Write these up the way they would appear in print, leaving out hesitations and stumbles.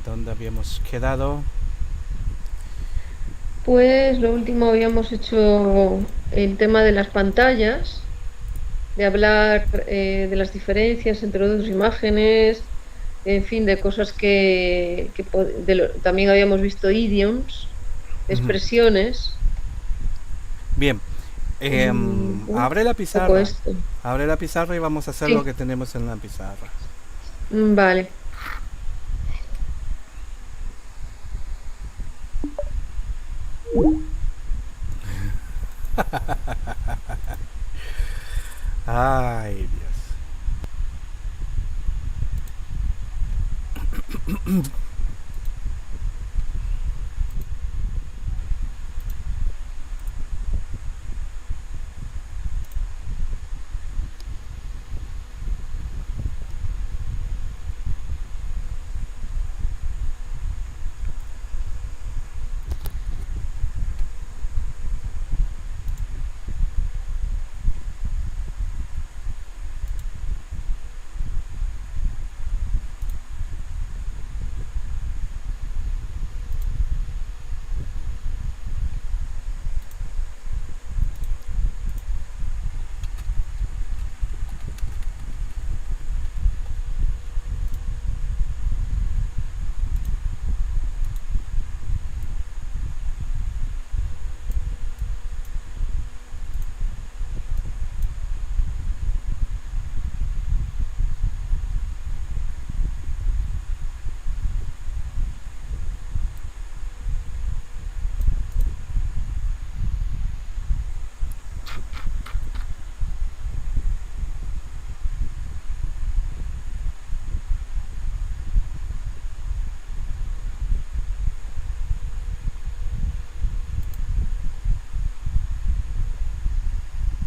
¿Dónde habíamos quedado? Pues lo último habíamos hecho el tema de las pantallas, de hablar de las diferencias entre dos imágenes, en fin, de cosas también habíamos visto idioms, Ujú. expresiones, Bien, y bueno, abre la un poco pizarra. esto. Abre la pizarra y vamos a hacer lo Sí, que tenemos en la pizarra. vale. Ay, Dios.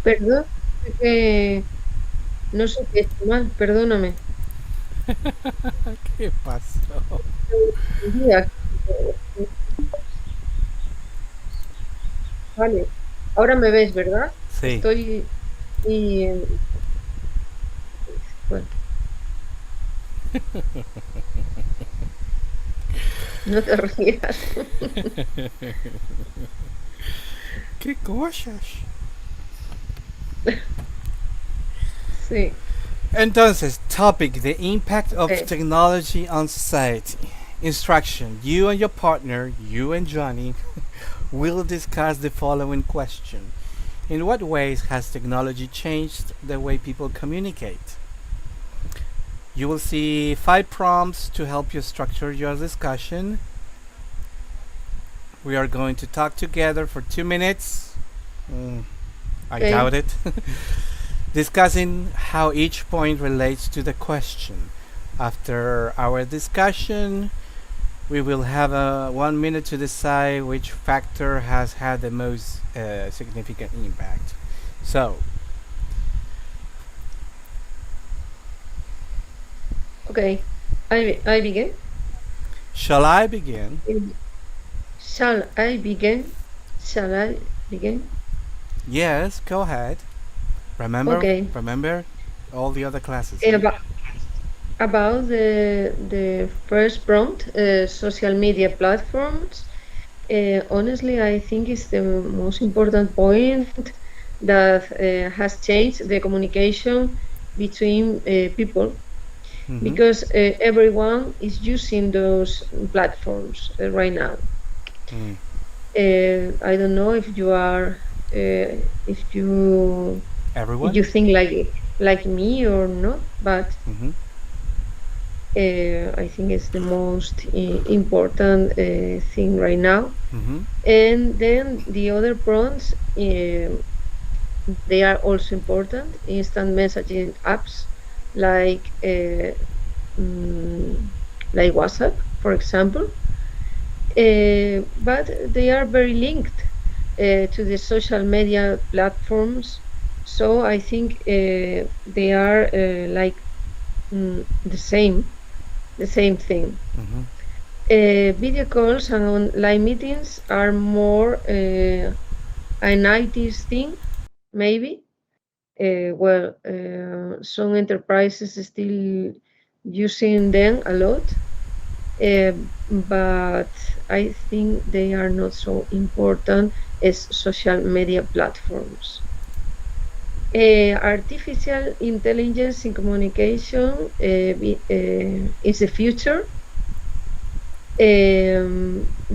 Perdón, que no sé qué he hecho mal, perdóname. ¿Qué pasó? Vale, ahora me ves, ¿verdad? Sí. Estoy y bueno, no te rías. ¿Qué cosas? Sí, Entonces, topic, the impact of eh, technology on society. Instruction, you and your partner, you and Johnny, will discuss the following question. In what ways has technology changed the way people communicate? You will see 5 prompts to help you structure your discussion. We are going to talk together for 2 minutes. I doubt ok. it. Discussing how each point relates to the question. After our discussion, we will have 1 minute to decide which factor has had the most significant impact. So, Okay, I begin. shall I begin? Shall I begin? Shall I begin? Yes, go ahead. Remember, Okay. remember all the other classes. About the first prompt, social media platforms. Honestly, I think it's the most important point that has changed the communication between people Mm-hmm. because everyone is using those platforms right now. Mm. I don't know if you are if Everyone? you think like me or not, but Mm-hmm. I think it's the most important thing right now. Mm-hmm. And then the other prompts, they are also important. Instant messaging apps like mm, like WhatsApp, for example. But they are very linked to the social media platforms. So I think they are like the same thing. Mm-hmm. Video calls and online meetings are more an IT thing, maybe. Some enterprises still using them a lot. but I think they are not so important as social media platforms. Artificial intelligence in communication is the future.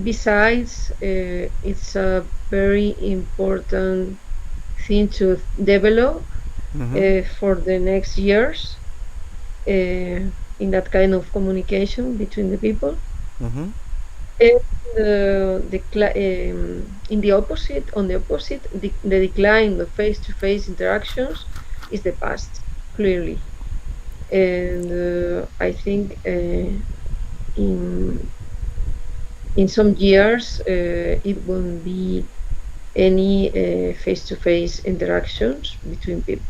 Besides, it's a very important thing to develop for the next years in that kind of communication between the people. And in the opposite, the decline of face-to-face interactions is the past, clearly. And I think in some years it won't be any face-to-face interactions between people.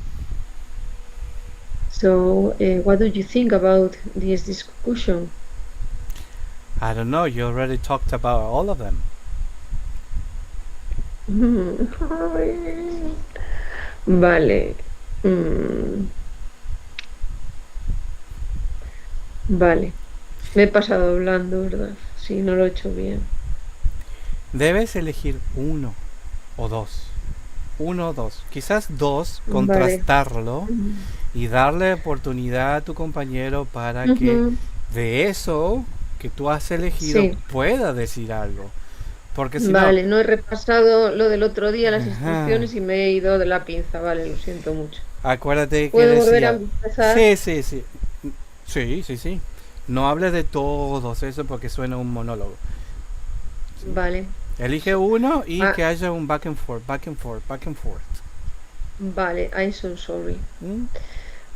So what do you think about this discussion? I don't know, you already talked about all of them. Vale. Vale. Me he pasado hablando, ¿verdad? Sí, no lo he hecho bien. Debes elegir uno o dos. Uno o dos. Quizás dos, Vale. contrastarlo y darle oportunidad a tu compañero para que de eso que tú has elegido Sí. pueda decir algo. Porque si Vale, no he repasado lo del otro día, las instrucciones, y me he ido de la pinza. Vale, lo siento mucho. acuérdate que ¿Puedo volver a decía... empezar? Sí. No hables de todos eso porque suena un monólogo. Vale. Elige uno y que haya un back and forth, back and forth, back and forth. Vale, I'm so sorry.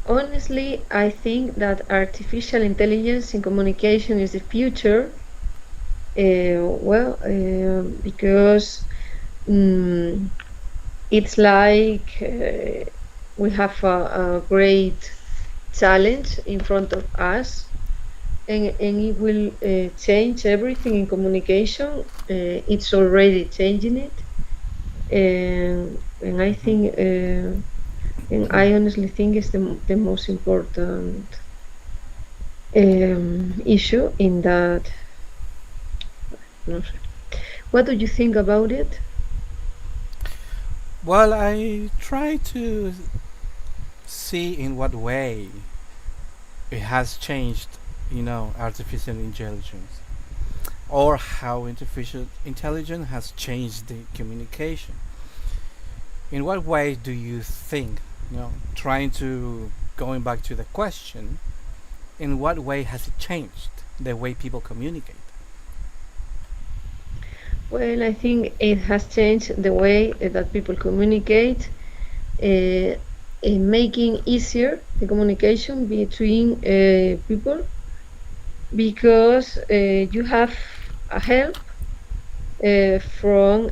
Honestly, I think that artificial intelligence in communication is the future. Because it's like we have a great challenge in front of us, and it will change everything in communication. It's already changing it, and I think, and I honestly think it's the most important issue in that. No sé. What do you think about it? Well, I try to see in what way it has changed, artificial intelligence, or how artificial intelligence has changed the communication. In what way do you think, trying to going back to the question, in what way has it changed the way people communicate? Well, I think it has changed the way that people communicate, in making easier the communication between people, because you have a help from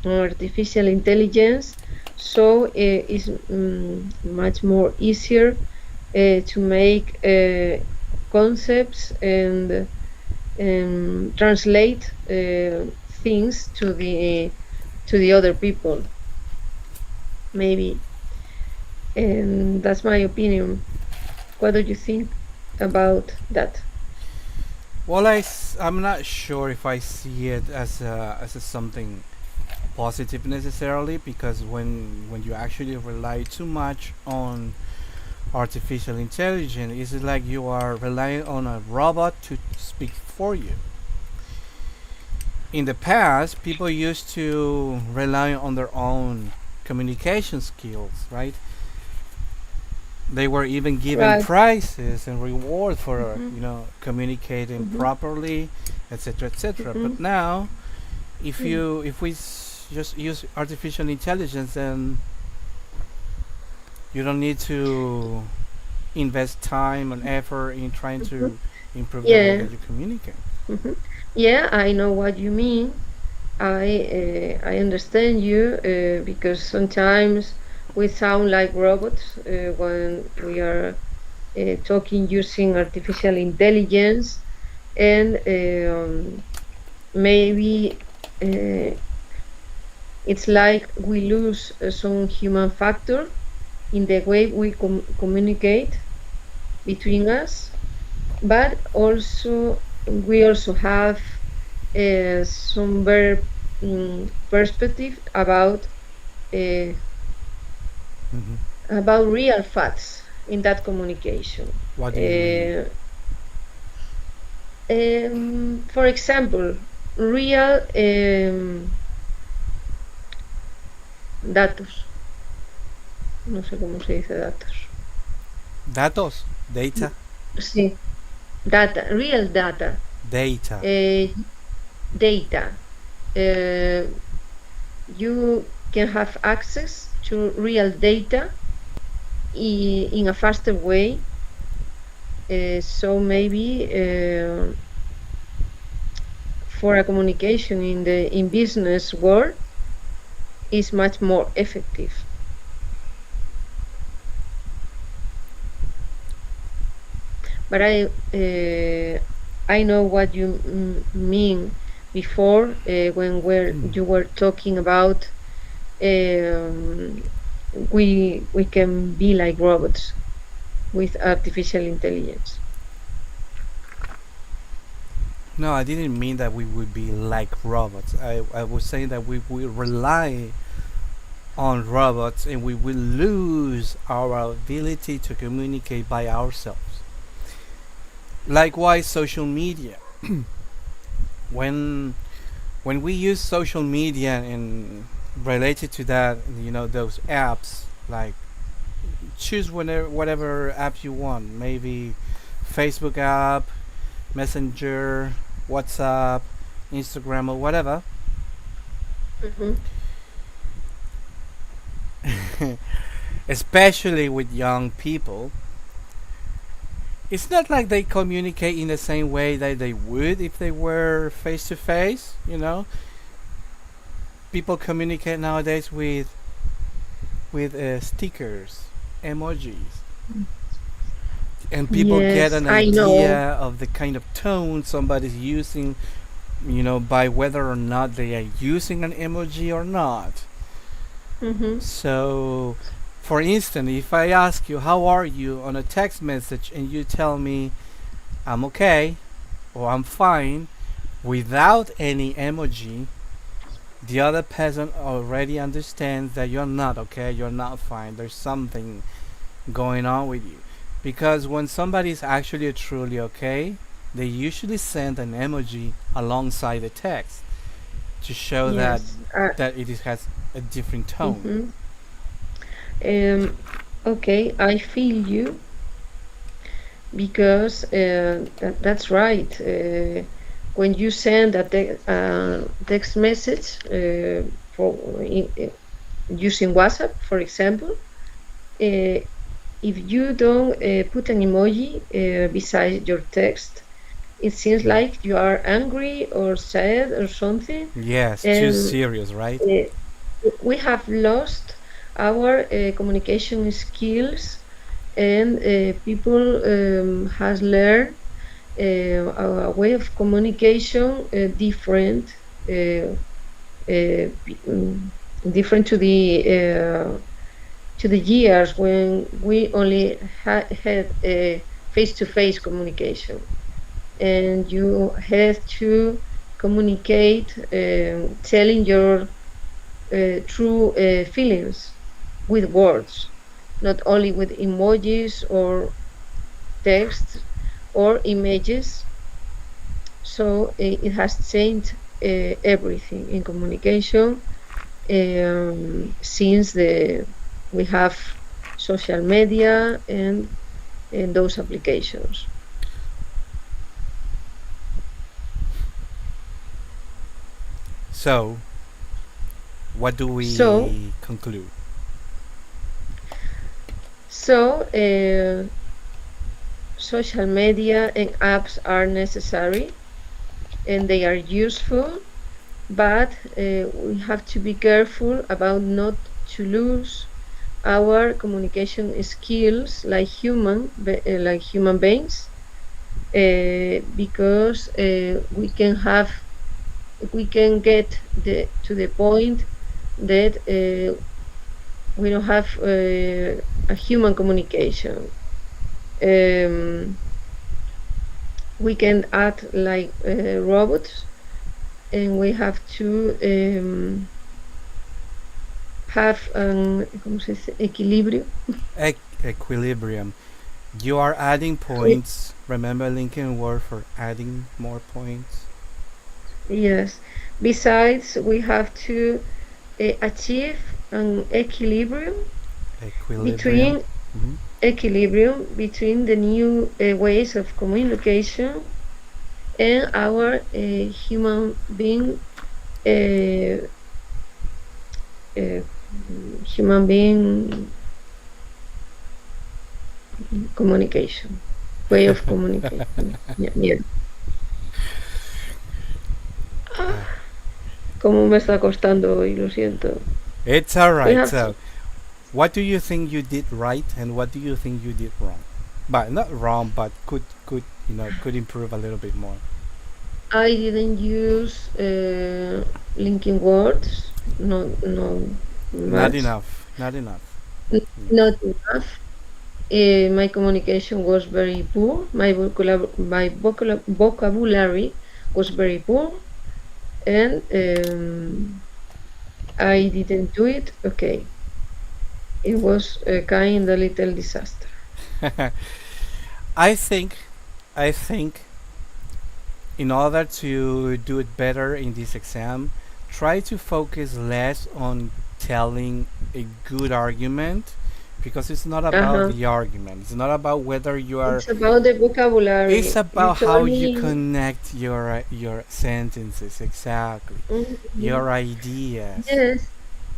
artificial intelligence, so it's much more easier to make concepts and translate things to the other people, maybe. And that's my opinion. What do you think about that? Well, I'm not sure if I see it as a something positive necessarily, because when you actually rely too much on artificial intelligence, it's like you are relying on a robot to speak for you. In the past, people used to rely on their own communication skills, right? They were even given prizes and rewards for communicating properly, etc., etc. But now, if we just use artificial intelligence, then you don't need to invest time and effort in trying to improve the way that you communicate. Yeah, I know what you mean. I understand you, because sometimes we sound like robots when we are talking using artificial intelligence, and maybe it's like we lose some human factor in the way we communicate between us. but also we also have some very perspective uh, Hmm. about real facts in that communication. What do you mean? For example, real datos. No sé cómo se dice datos. Datos, data, Sí, data, real data, data. uh, data. Uh, you can have access to real data in a faster way. So maybe for a communication in business world is much more effective. But I know what you mean before when you were talking about we can be like robots with artificial intelligence. No, I didn't mean that we would be like robots. I was saying that we will rely on robots and we will lose our ability to communicate by ourselves. Likewise, social media. when when we use social media and related to that, those apps, like choose whatever app you want, maybe Facebook app, Messenger, WhatsApp, Instagram, or whatever. Mm-hmm. Especially with young people, it's not like they communicate in the same way that they would if they were face to face. People communicate nowadays with stickers, emojis, and people get Yes, an I know. idea of the kind of tone somebody's using, by whether or not they are using an emoji or not. Mm-hmm. So, for instance, if I ask you, how are you on a text message, and you tell me, I'm okay, or I'm fine, without any emoji, the other person already understands that you're not okay, you're not fine, there's something going on with you. Because when somebody is actually truly okay, they usually send an emoji alongside the text to show that Yes. has a different tone. Mm-hmm. Okay, I feel you because that's right. When you send a text message using WhatsApp, for example, if you don't put an emoji beside your text, it seems like you are angry or sad or something, Yes, too and serious, right? uh, we have lost our communication skills, and people has learned a way of communication uh, different to the years when we only had face-to-face communication, and you had to communicate, telling your true feelings with words, not only with emojis or text or images. So it has changed everything in communication since we have social media and those applications. So, what do So, we conclude? so social media and apps are necessary and they are useful, but we have to be careful about not to lose our communication skills like human beings, because we can get to the point that we don't have a human communication. Um, we can add like robots, and we have to have ¿cómo se dice? Equilibrio. Equilibrium. You are adding points. Remember linking word for adding more points. Yes. Besides, we have to achieve an equilibrium Equilibrium. between the new ways of communication and our human being communication, way of communication. Yeah. Cómo me está costando hoy, lo siento. It's alright. So, what do you think you did right, and what do you think you did wrong? But not wrong, but could improve a little bit more. I didn't use linking words. No, Not enough. Not enough. Not enough. My communication was very poor. My vocabulary was very poor, and I didn't do it. Okay, it was a kind of little disaster. I think in order to do it better in this exam, try to focus less on telling a good argument, because it's not about the argument. It's not about whether you are. It's about the vocabulary. It's about how you connect your sentences, exactly. Your ideas. Yes,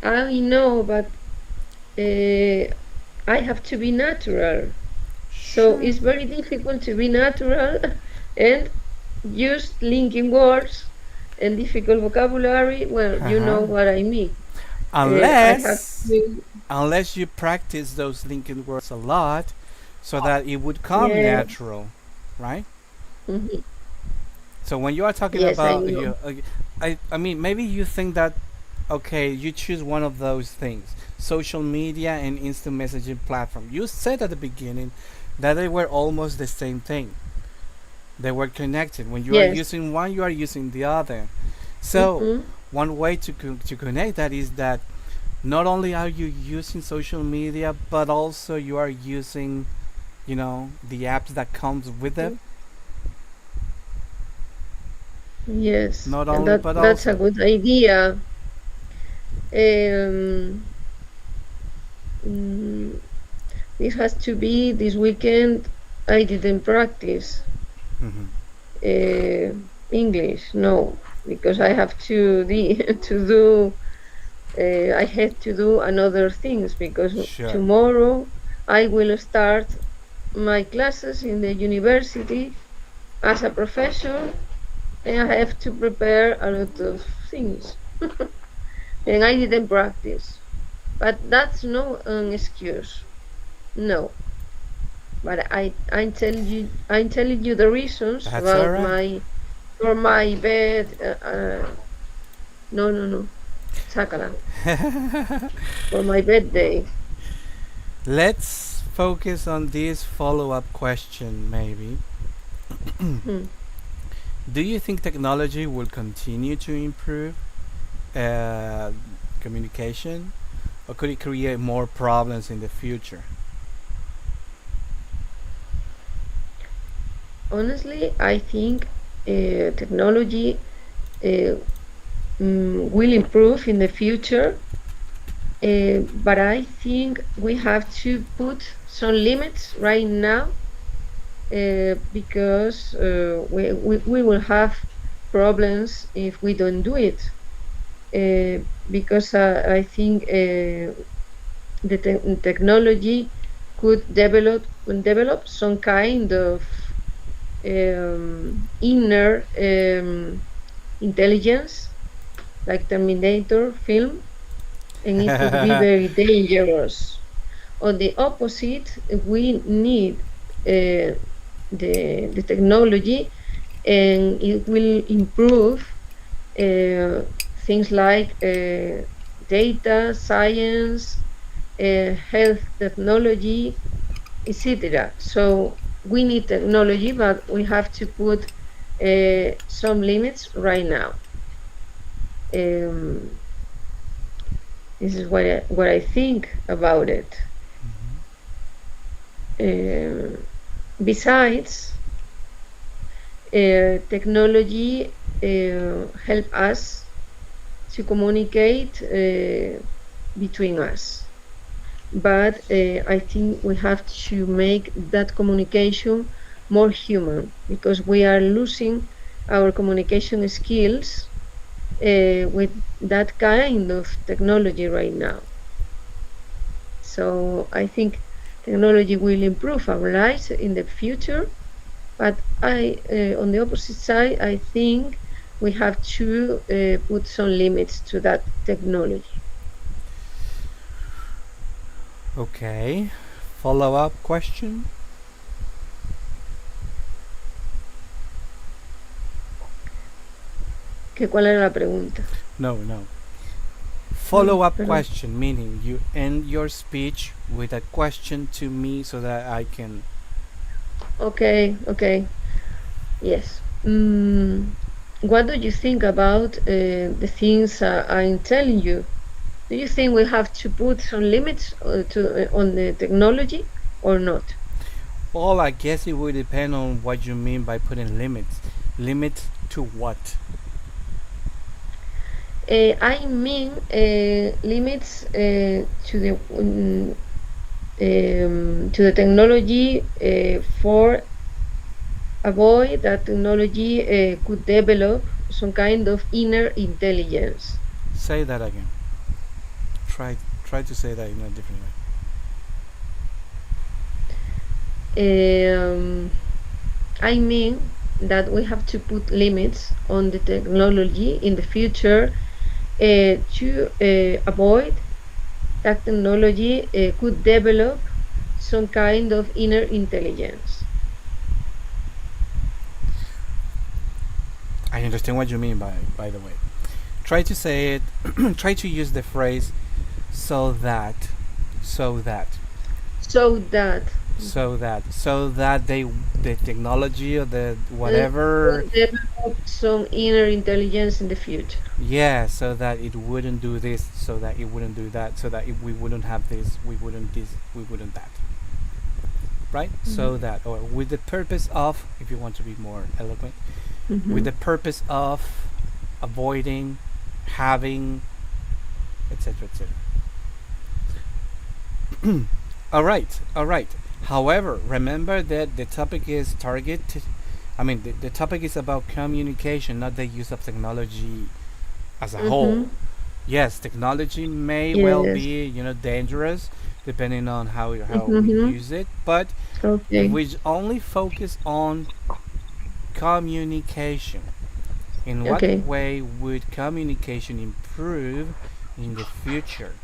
I know, but I have to be natural. So it's very difficult to be natural and use linking words and difficult vocabulary. Well, you know what I mean. Unless you practice those linking words a lot, so that it would come natural, right? So when you are talking about I mean, maybe you think that, okay, you choose one of those things, social media and instant messaging platform. You said at the beginning that they were almost the same thing. They were connected. When you are using one, you are using the other. So one way to connect that is that not only are you using social media, but also you are using, the apps that comes with them. Yes, not only, but that's also. a good idea. This has to be this weekend. I didn't practice English, no, because I have to do. I had to do another things, because tomorrow I will start my classes in the university as a professor, and I have to prepare a lot of things. And I didn't practice, but that's no excuse. No, but I'm telling you the reasons That's about for my bed. No. Sakala. For my birthday. Let's focus on this follow-up question, maybe. Do you think technology will continue to improve communication, or could it create more problems in the future? Honestly, I think technology will improve in the future, but I think we have to put some limits right now, because we will have problems if we don't do it, because I think the technology could develop some kind of inner intelligence, like Terminator film, and it could be very dangerous. On the opposite, we need the technology, and it will improve things like data science, health technology, etc. So we need technology, but we have to put some limits right now. This is what I think about it. Besides, technology help us to communicate between us, but I think we have to make that communication more human, because we are losing our communication skills with that kind of technology right now. So I think technology will improve our lives in the future, but on the opposite side, I think we have to put some limits to that technology. Okay. Follow-up question? ¿Cuál era la pregunta? No. Follow-up Perdón. question, meaning you end your speech with a question to me so that I can... Okay. Yes. What do you think about the things I'm telling you? Do you think we have to put some limits on the technology or not? Well, I guess it would depend on what you mean by putting limits. Limits to what? I mean limits to the technology for avoid that technology could develop some kind of inner intelligence. Say that again. Try to say that in a different way. I mean that we have to put limits on the technology in the future to avoid that technology could develop some kind of inner intelligence. I understand what you mean by the way. Try to say it. Try to use the phrase so that the technology or the whatever develop some inner intelligence in the future. Yeah, so that it wouldn't do this, so that it wouldn't do that, so that if we wouldn't have this, we wouldn't that. Right? So that, or with the purpose of, if you want to be more eloquent, with the purpose of avoiding, having, etc., etc. All right. However, remember that the topic is the topic is about communication, not the use of technology as a whole. Yes, technology may well be, dangerous depending on how we use it, but if we only focus on communication, in what way would communication improve in the future?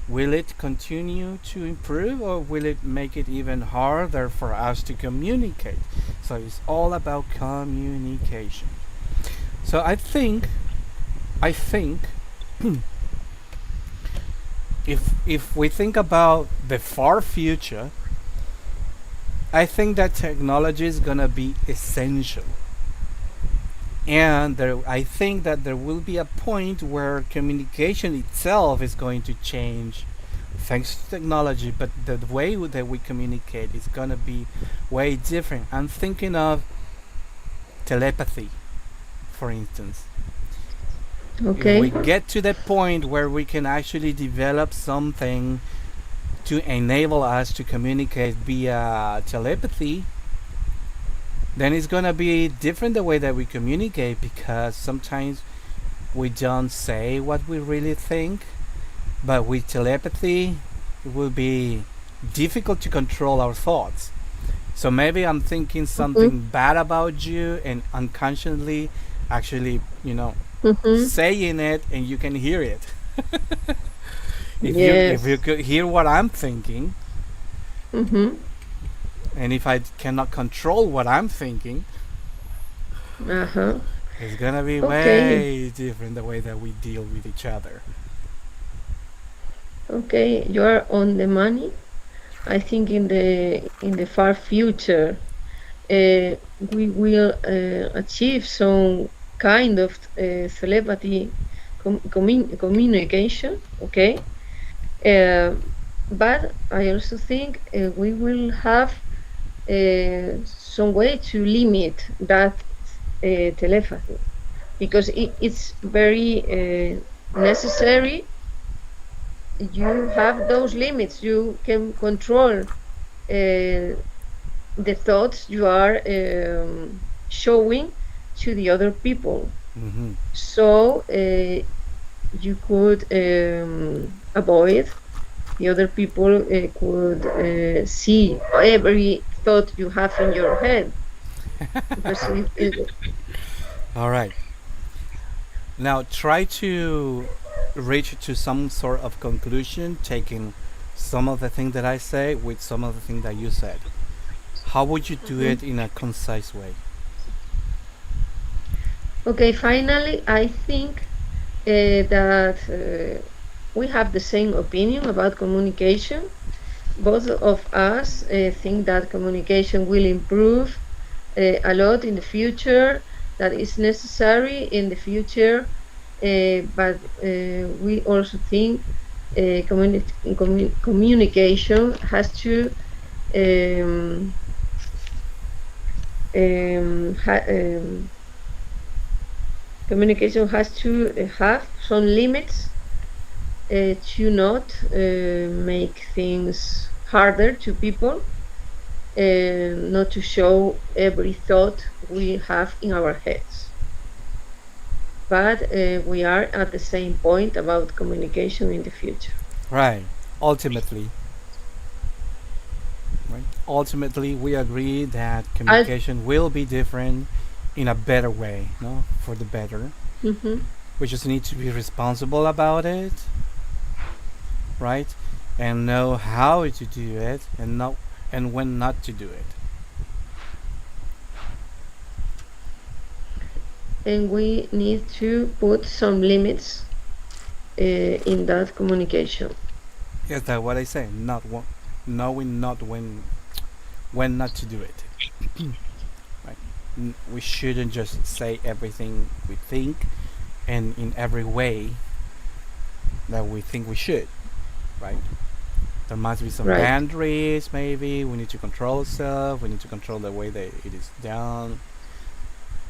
Will it continue to improve, or will it make it even harder for us to communicate? So it's all about communication. So I think if we think about the far future, I think that technology is gonna be essential. And I think that there will be a point where communication itself is going to change thanks to technology, but the way that we communicate is going to be way different. I'm thinking of telepathy, for instance. If we get to the point where we can actually develop something to enable us to communicate via telepathy, then it's gonna be different the way that we communicate, because sometimes we don't say what we really think, but with telepathy it will be difficult to control our thoughts. So maybe I'm thinking something bad about you, and unconsciously actually saying it, and you can hear it. If you could hear what I'm thinking, and if I cannot control what I'm thinking, it's gonna be way different the way that we deal with each other. Okay, you are on the money. I think in the far future, we will achieve some kind of telepathy communication, okay? But I also think we will have some way to limit that telepathy, because it's very necessary. You have those limits. You can control the thoughts you are showing to the other people. Mm-hmm. So you could avoid the other people could see every thought you have in your head, because All right. Now try to reach to some sort of conclusion, taking some of the things that I say with some of the things that you said. How would you do it in a concise way? Okay, finally, I think that we have the same opinion about communication. Both of us think that communication will improve a lot in the future, that is necessary in the future, but we also think communication has to um, ha communication has to have some limits to not make things harder to people, not to show every thought we have in our heads. But we are at the same point about communication in the future. Right. Ultimately, right. Ultimately, we agree that I'll, communication will be different in a better way, no, for the better. Mhm. We just need to be responsible about it, right, and know how to do it, and not and when not to do it. And we need to put some limits in that communication. Yes, that's what I say. Not knowing not when not to do it. Right. We shouldn't just say everything we think and in every way that we think we should. Right. There must be some Right. boundaries. Maybe we need to control ourselves. We need to control the way that it is done,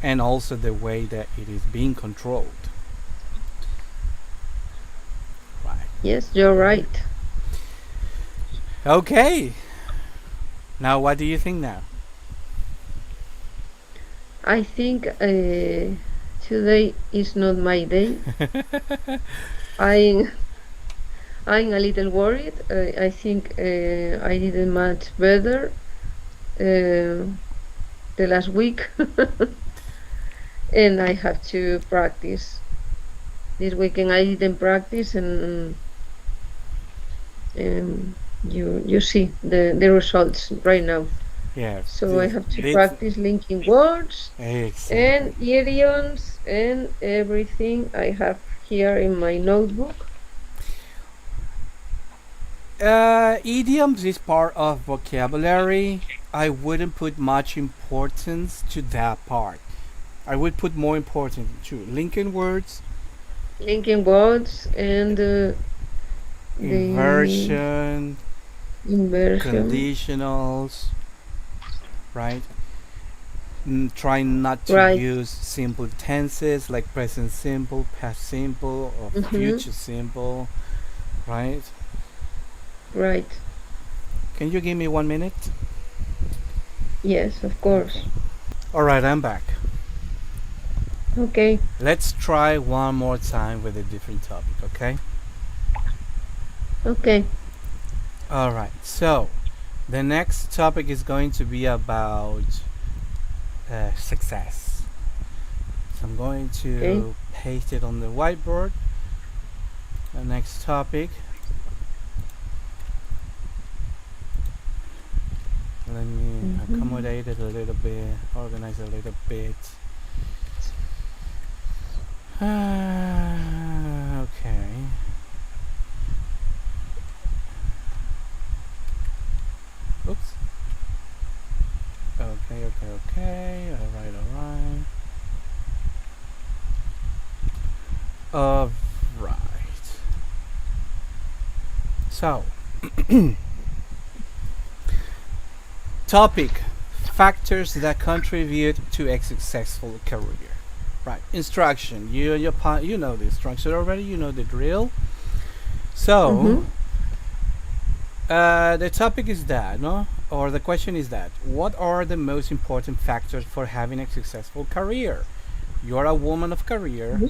and also the way that it is being controlled. Right. Yes, you're right. Okay. Now, what do you think now? I think today is not my day. I'm I'm a little worried. I think I didn't much better the last week, and I have to practice. This weekend I didn't practice, and you see the results right now. Yeah. So I have to It's practice linking words exactly. and idioms and everything I have here in my notebook. Idioms is part of vocabulary. I wouldn't put much importance to that part. I would put more importance to linking words, Linking words and the inversion, inversion. conditionals, right? Try not to Right. use simple tenses like present simple, past simple, or Mm-hmm. future simple, right? Right. Can you give me 1 minute? Yes, of Okay. course. Alright, I'm back. Okay. Let's try one more time with a different topic, okay? Okay. Alright, so the next topic is going to be about success. So I'm going Okay. to paste it on the whiteboard. The next topic. Let me Mm-hmm. accommodate it a little bit, organize a little bit. Okay. Oops. Okay. Right. So, topic: factors that contribute to a successful career. Right. Instruction. You and your you know the instruction already. You know the drill. So, Mm-hmm. the topic is that, no? Or the question is that, what are the most important factors for having a successful career? You're a woman of career,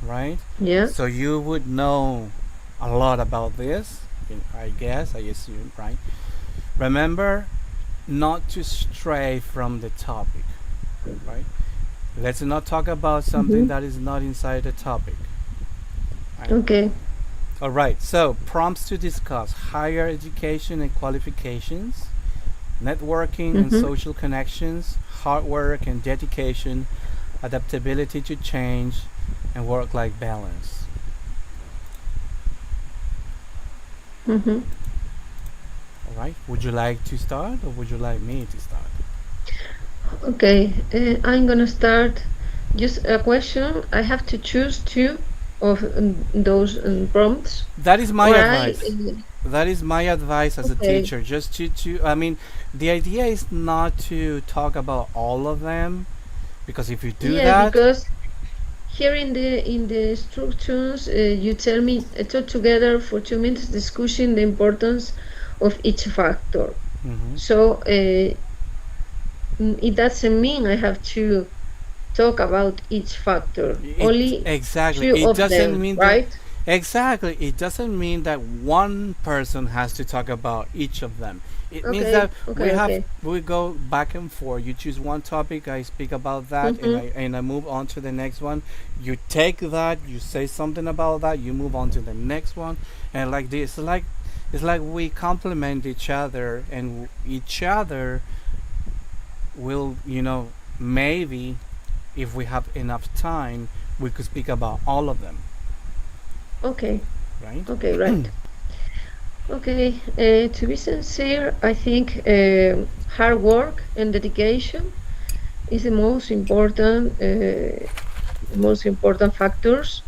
right? Yeah. So you would know a lot about this, I guess, I assume, right? Remember not to stray from the topic, right? Let's not talk about something Mm-hmm. that is not inside the topic, right? Okay. All right, so prompts to discuss higher education and qualifications, networking and Mm-hmm. social connections, hard work and dedication, adaptability to change, and work life balance. Mm-hmm. All right, would you like to start or would you like me to start? Okay. I'm gonna start. Just a question. I have to choose two of those prompts, That is my or advice. That is my advice as a okay. teacher. Just to I mean, the idea is not to talk about all of them because if you do Yeah, that, because here in the instructions, you tell me talk together for 2 minutes discussing the importance of each factor. mhm. So it doesn't mean I have to talk about each factor. It Only exactly. two It of doesn't them, mean that right? exactly. It doesn't mean that one person has to talk about each of them. It means that Okay, okay, okay. we go back and forth. You choose one topic, I speak about that, and Mm-hmm. I move on to the next one. You take that, you say something about that, you move on to the next one, and like this, it's like we complement each other, and each other will, maybe if we have enough time, we could speak about all of them, Okay, right? okay, right. Okay, to be sincere, I think hard work and dedication is the most important factors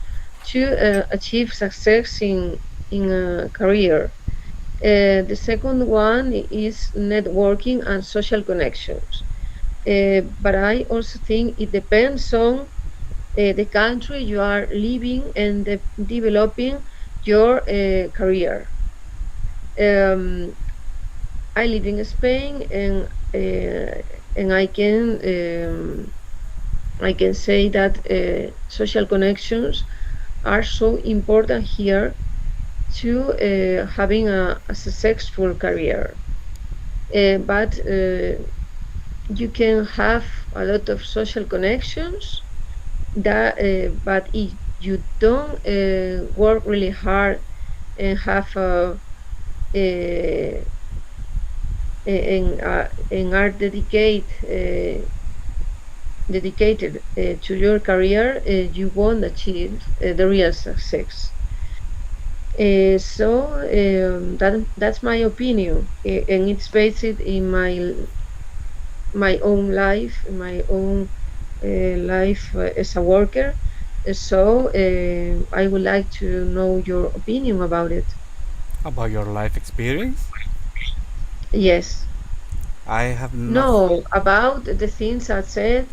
to achieve success in a career. The second one is networking and social connections. But I also think it depends on the country you are living and developing your career. Um, I live in Spain, and I can say that social connections are so important here to having a successful career. But you can have a lot of social connections but if you don't work really hard and have a and are dedicated to your career, you won't achieve the real success. So that's my opinion, and it's based in my own life, my own life as a worker. So I would like to know your opinion about it. About your life experience, Yes. I have nothing. No, about the things I said,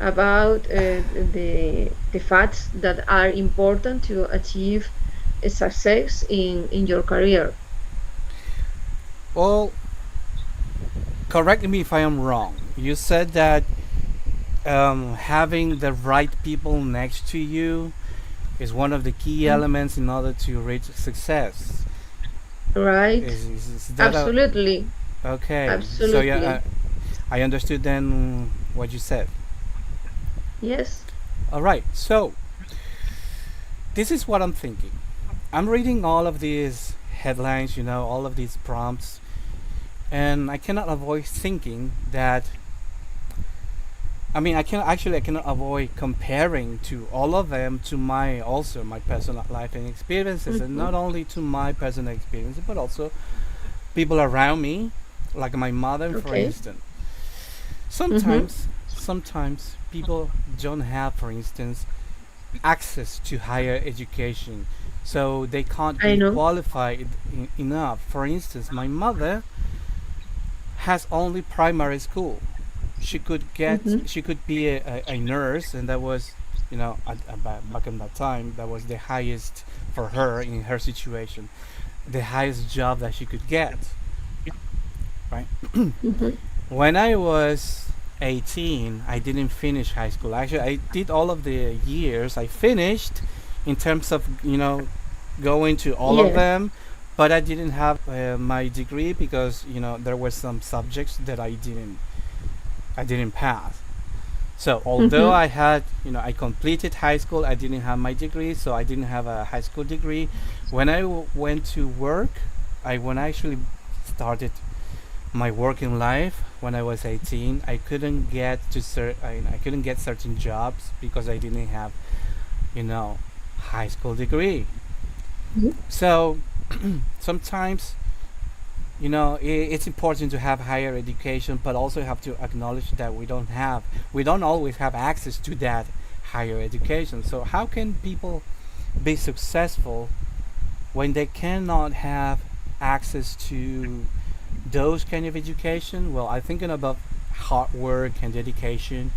about the facts that are important to achieve a success in your career. Well, correct me if I am wrong. You said that having the right people next to you is one of the key Mm. elements in order to reach success. Right? Is that a Absolutely. okay? So yeah, Absolutely. I understood then what you said. Yes. All right, so this is what I'm thinking. I'm reading all of these headlines, all of these prompts, and I cannot avoid thinking that. I mean, I cannot avoid comparing to all of them to my personal life and experiences, and Hmm. not only to my personal experiences, but also people around me, like my mother, for Okay. instance. Hmm. Sometimes people don't have, for instance, access to higher education, so they can't I be know. qualified enough. For instance, my mother has only primary school. Mm-hmm. She could be a nurse, and that was, back in that time, that was the highest for her in her situation, the highest job that she could get, right? Mm-hmm. When I was 18, I didn't finish high school. Actually, I did all of the years. I finished in terms of, going to all of Yeah. them, but I didn't have my degree because, there were some subjects that I didn't pass. So although Mm-hmm. I completed high school, I didn't have my degree, so I didn't have a high school degree. When I went to work, when I actually started my working life when I was 18, I couldn't get I couldn't get certain jobs because I didn't have, you know, high school degree. So sometimes, it's important to have higher education, but also have to acknowledge that we don't always have access to that higher education. So how can people be successful when they cannot have access to those kind of education? Well, I'm thinking about hard work and dedication.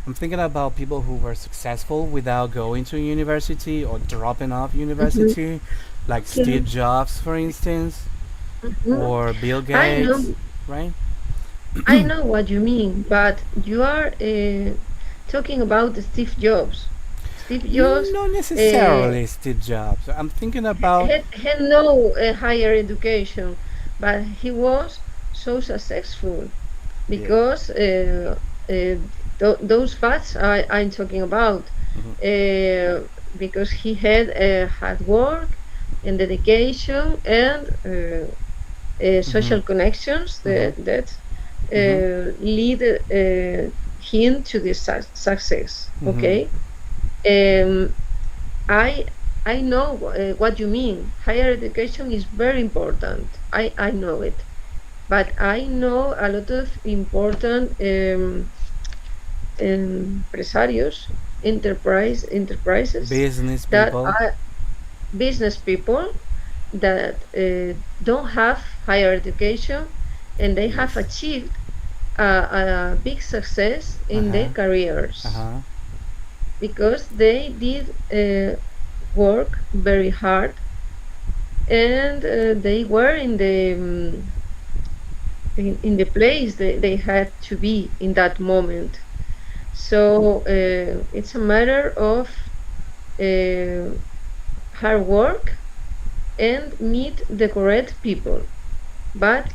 I'm thinking about people who were successful without going to university or dropping off Mm-hmm. university, like Yeah. Steve Jobs, for instance, Mm-hmm. or Bill I Gates, know. right? I know what you mean, but you are talking about Steve Jobs. Steve Jobs Not uh, necessarily Steve Jobs. I'm thinking about. had no higher education, but he was so successful Yeah. because those facts I'm talking about. Hmm. Uh, because he had hard work and dedication and Hmm. social connections Hmm. that Hmm. lead him to this success. Hmm. Okay, um, I I know what you mean. Higher education is very important. I know it, but I know a lot of important empresarios, enterprises Business that people. are business people that don't have higher education and they have Yes. achieved a big success Uh in their huh. Uh careers huh. because they did work very hard and they were in the place they had to be in that moment. So it's a matter of uh, hard work and meet the correct people. But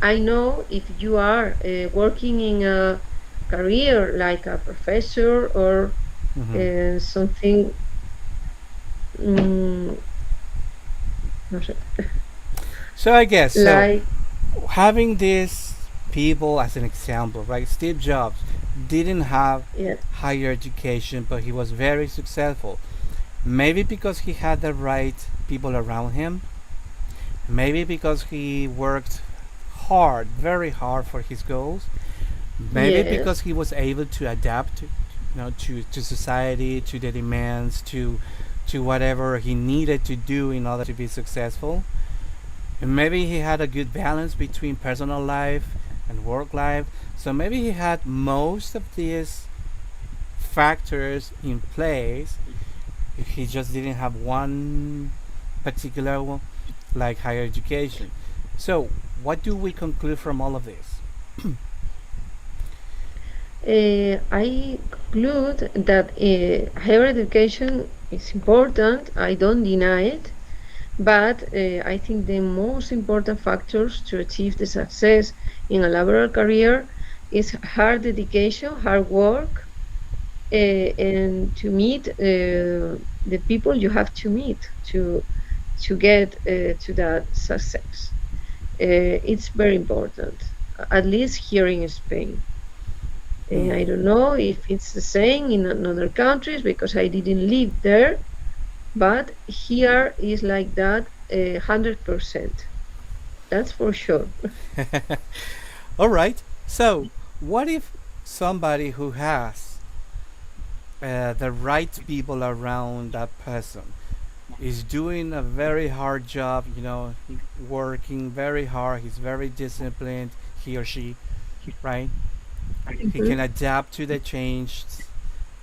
I know if you are working in a career like a professor or Hmm. something, mm, no sé, So I guess so. like, Having these people as an example, right? Steve Jobs didn't have yeah, higher education, but he was very successful. Maybe because he had the right people around him. Maybe because he worked hard, very hard for his goals. Maybe because yes, he was able to adapt, to society, to the demands, to whatever he needed to do in order to be successful. And maybe he had a good balance between personal life and work life. So maybe he had most of these factors in place. He just didn't have one particular one, like higher education. So, what do we conclude from all of this? I conclude that higher education is important. I don't deny it. But I think the most important factors to achieve the success in a laboral career is hard dedication, hard work, and to meet the people you have to meet to get to that success. It's very important, at least here in Spain. I Hmm. don't know if it's the same in other countries because I didn't live there, but here is like that 100%. That's for sure. All right. So, what if somebody who has the right people around that person is doing a very hard job, working very hard, he's very disciplined, he or she, right? He Mhm. can adapt to the change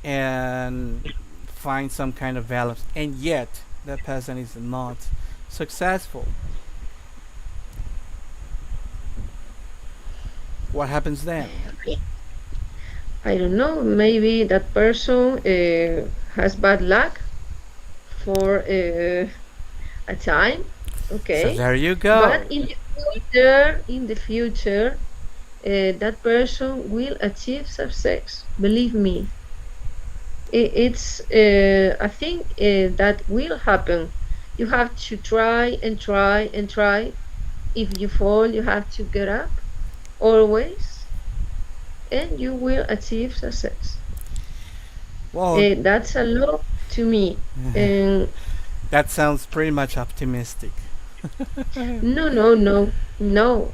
and find some kind of balance, and yet that person is not successful. What happens then? I don't know. Maybe that person has bad luck for a time. So Okay, there you but go. in the future, that person will achieve success. Believe me, it's I think that will happen. You have to try and try and try. If you fall, you have to get up always, and you will achieve success. Well, That's a lot to me. And that sounds pretty much optimistic. no, no, no, no.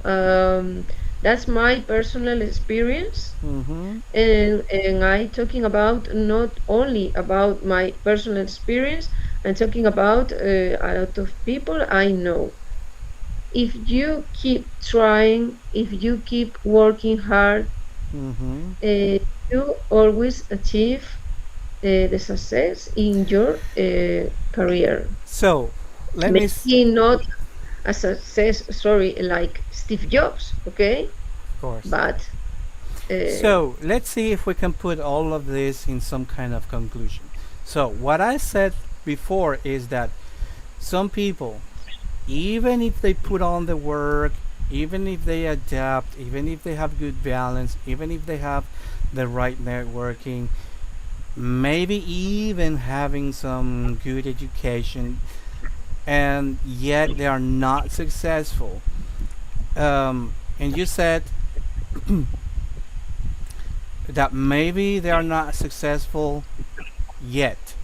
That's my personal experience, Mm-hmm. and I talking about not only about my personal experience. I'm talking about a lot of people I know. If you keep trying, if you keep working hard, Mm-hmm. uh, you always achieve the success in your career. So let me. Maybe not a success story like Steve Jobs, okay? Of course. But uh, So let's see if we can put all of this in some kind of conclusion. So what I said before is that some people, even if they put on the work, even if they adapt, even if they have good balance, even if they have the right networking, maybe even having some good education, and yet they are not successful. And you said that maybe they are not successful yet,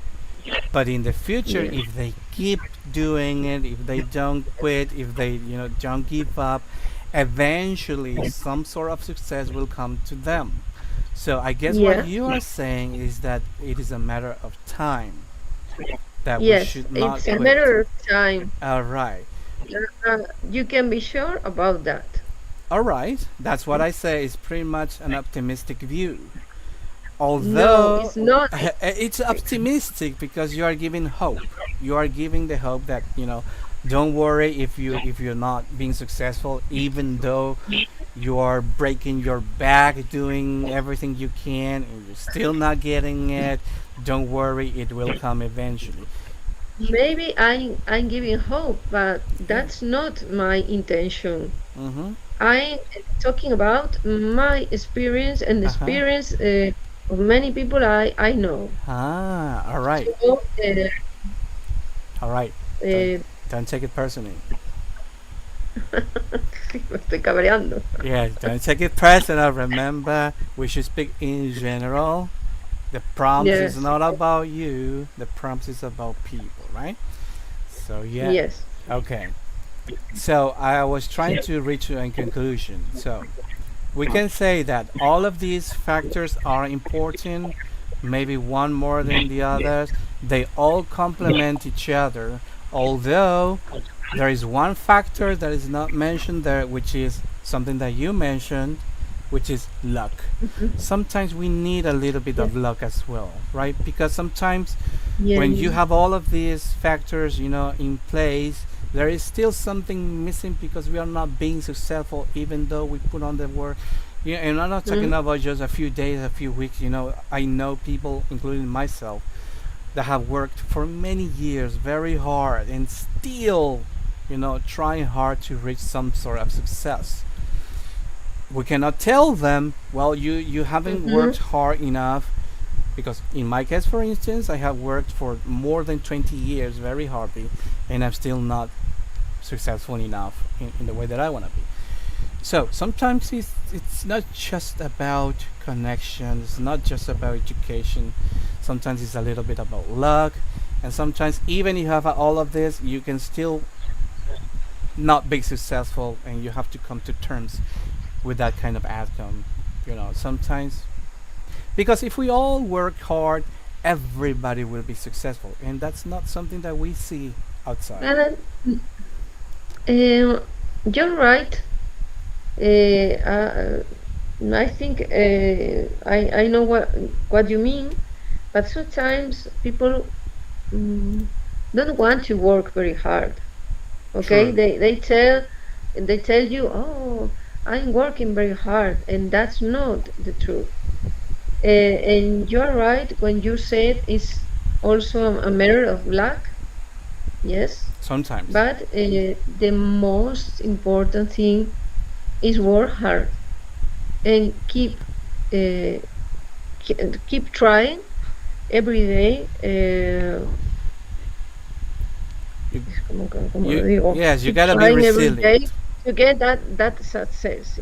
but in the future, yeah, if they keep doing it, if they don't quit, if they don't give up, eventually some sort of success will come to them. So I guess what yeah, you are saying is that it is a matter of time, that we yes, should not it's a quit. matter of time. All right. You can be sure about that. All right. That's what I say is pretty much an optimistic view. No, Although it's not. it's optimistic because you are giving hope. You are giving the hope that, don't worry if you're not being successful, even though you are breaking your back doing everything you can and you're still not getting it. Don't worry, it will come eventually. Maybe I'm giving hope, but Yeah. that's not my intention. Mm-hmm. I'm talking about my experience and the Uh-huh. experience of many people I know. Ah, all right. So, All right. Don't uh, don't take it personally. me estoy cabreando. Yeah, don't take it personal. Remember, we should speak in general. The prompts is Yes, not about you. The prompts is about people, right? So yeah. yes, Okay. So I was trying to reach a conclusion. So we can say that all of these factors are important, maybe one more than the others. They all complement each other, although there is one factor that is not mentioned there, which is something that you mentioned, which is luck. mhm, Sometimes we need a little bit yes, of luck as well, right? Because sometimes yeah, when you have all of these factors, in place, there is still something missing because we are not being successful, even though we put on the work. Yeah, and I'm not talking mm, about just a few days, a few weeks. I know people, including myself, that have worked for many years very hard and still, trying hard to reach some sort of success. We cannot tell them, well, you haven't mhm, worked hard enough, because in my case, for instance, I have worked for more than 20 years very hardly, and I'm still not successful enough in the way that I want to be. So sometimes it's not just about connection, it's not just about education. Sometimes it's a little bit about luck, and sometimes even if you have all of this, you can still not be successful, and you have to come to terms with that kind of outcome. Sometimes, because if we all work hard everybody will be successful, and that's not something that we see outside. And you're right. I think I know what you mean, but sometimes people don't want to work very hard. Okay, True. they tell you, oh, I'm working very hard, and that's not the truth. And you're right when you said it's also a matter of luck. Yes, Sometimes. but the most important thing is work hard and uh, keep trying every day. You, Como lo digo, yes, you keep gotta be trying every day resilient. to get that success.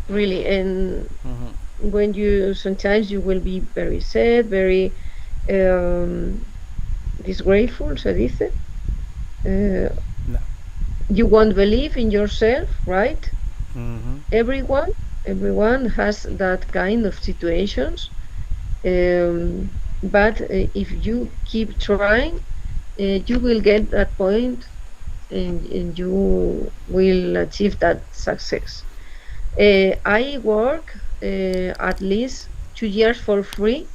Really, and Hmm. when you sometimes you will be very sad, very um, disgraceful, se dice. Uh, No. you won't believe in yourself, right? Hmm. Everyone, everyone has that kind of situations. But if you keep trying, you will get that point, and you will achieve that success. I work at least 2 years for free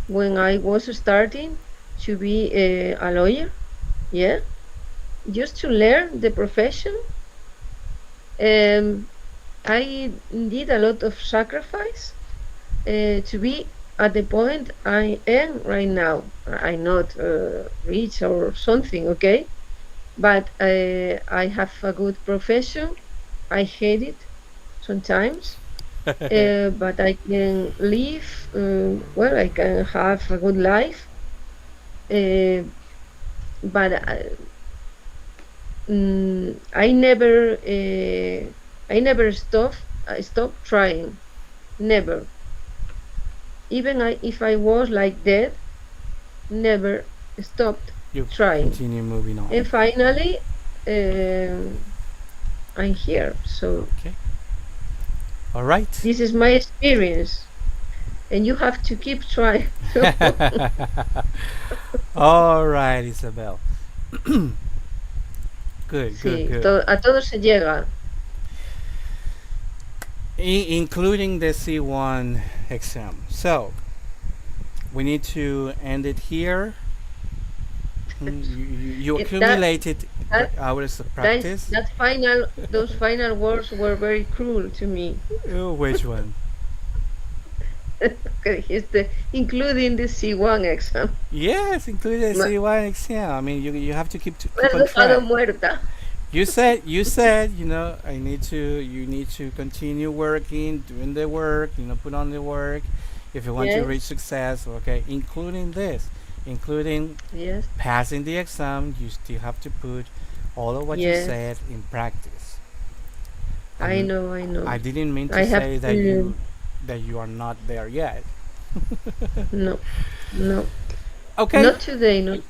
when I was starting to be a lawyer. Yeah, just to learn the profession. Um, I did a lot of sacrifice to be at the point I am right now. I'm not rich or something, okay? But I have a good profession. I hate it sometimes, but I can live well. I can have a good life, uh, but I never stop. I stopped trying. Never. Even if I was like dead, never stopped You trying. continue moving on. And finally, um, I'm here. So Okay. All right. this is my experience, and you have to keep trying. All right, Isabel. Good, good, Sí, good. a todo se llega. Including the C1 exam. So, we need to end it here. You It, that accumulated that hours of practice. that final those final words were very cruel to me. Which one? Que dijiste, including the C1 exam. Yes, including the Me C1 exam. I mean, you have to me keep has on dejado track. muerta. You said, you need to continue working, doing the work, put on the work if you want to reach Yes, success, okay, including this, including yes, passing the exam, you still have to put all of what you yes. said in practice. I I'm, know, I know. I didn't mean to I have say that to. you are not there yet. No, no, Okay. not today. No.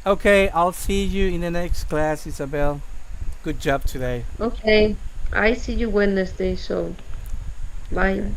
Okay, I'll see you in the next class, Isabel. Good job today. Okay. I see you Wednesday. So bye.